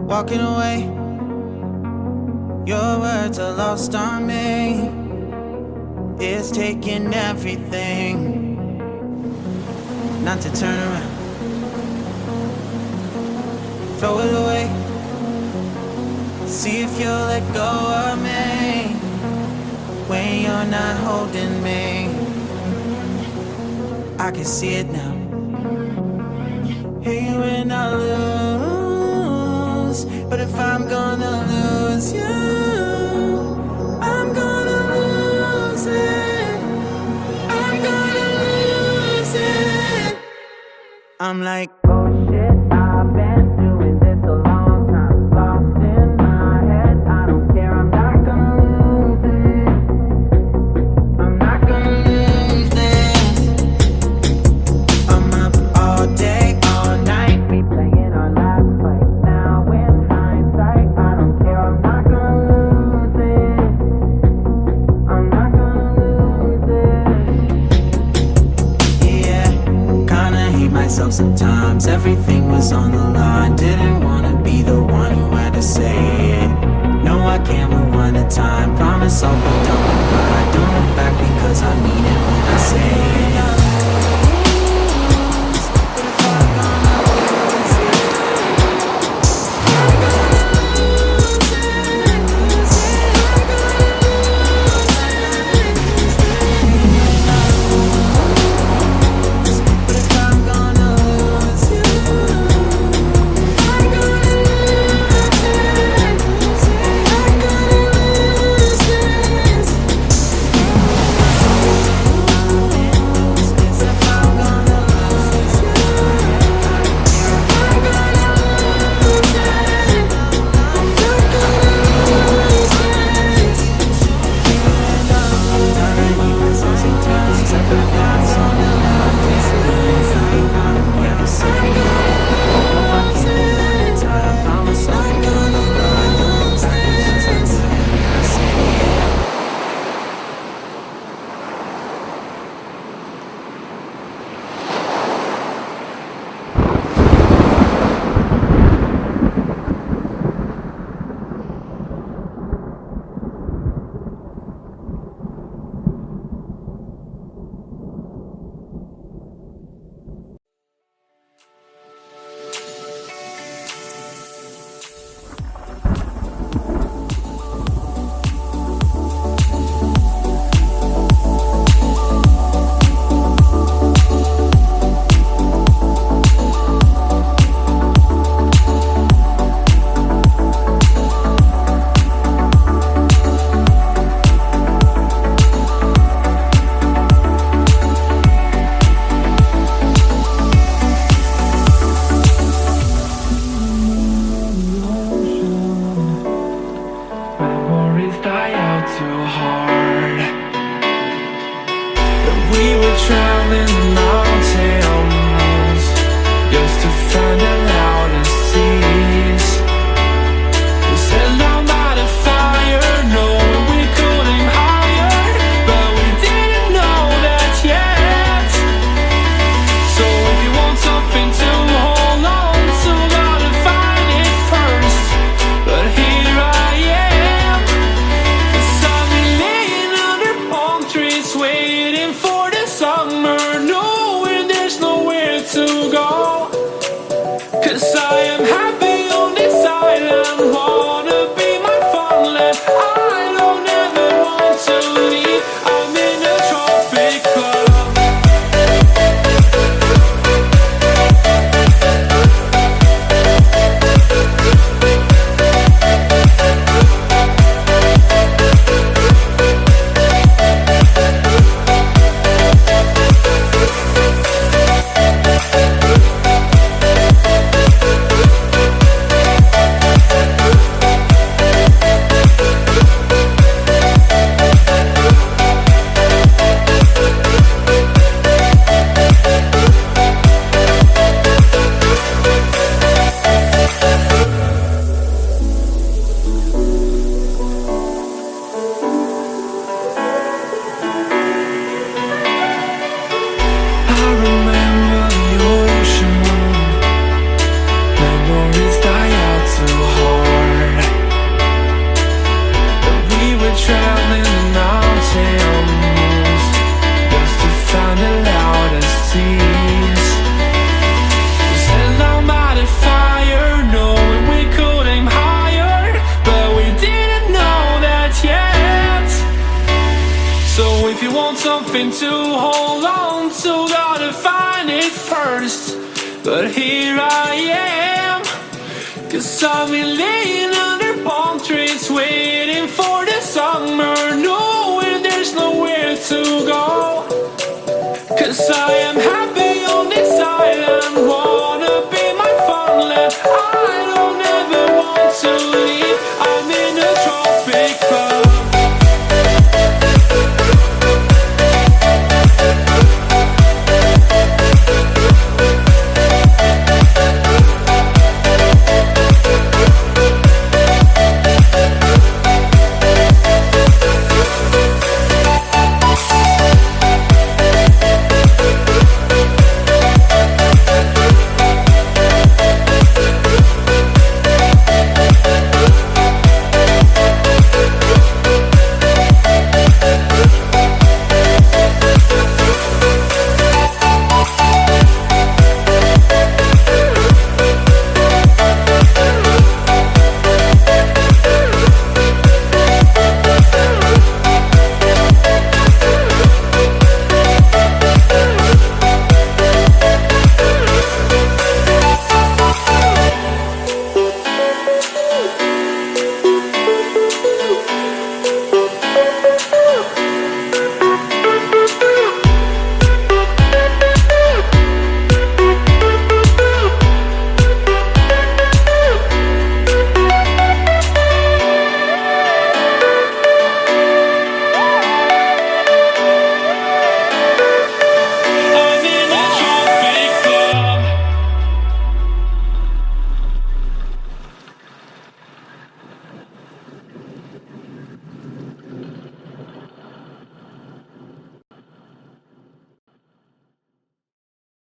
Walking away, your words are lost on me. It's taking everything not to turn around. Throw it away, see if you'll let go of me when you're not holding me. I can see it now. Hey, when I lose, but if I'm gonna lose you, I'm gonna lose it. I'm gonna lose it. I'm like, oh shit, I've been doing this a long time. Lost in my head, I don't care, I'm not gonna lose it. I'm not gonna lose this. I'm up all day, all night, replaying our last fight. Now in hindsight, I don't care, I'm not gonna lose it. I'm not gonna lose it. Yeah, kinda hate myself sometimes. Everything was on the line. Didn't wanna be the one who had to say it. No, I can't rewind the time. Promise I'll be done with pride. Don't look back because I mean it when I say it. something to hold on to, gotta find it first. But here I am, 'cause I've been laying under palm trees, waiting for the summer, knowing there's no way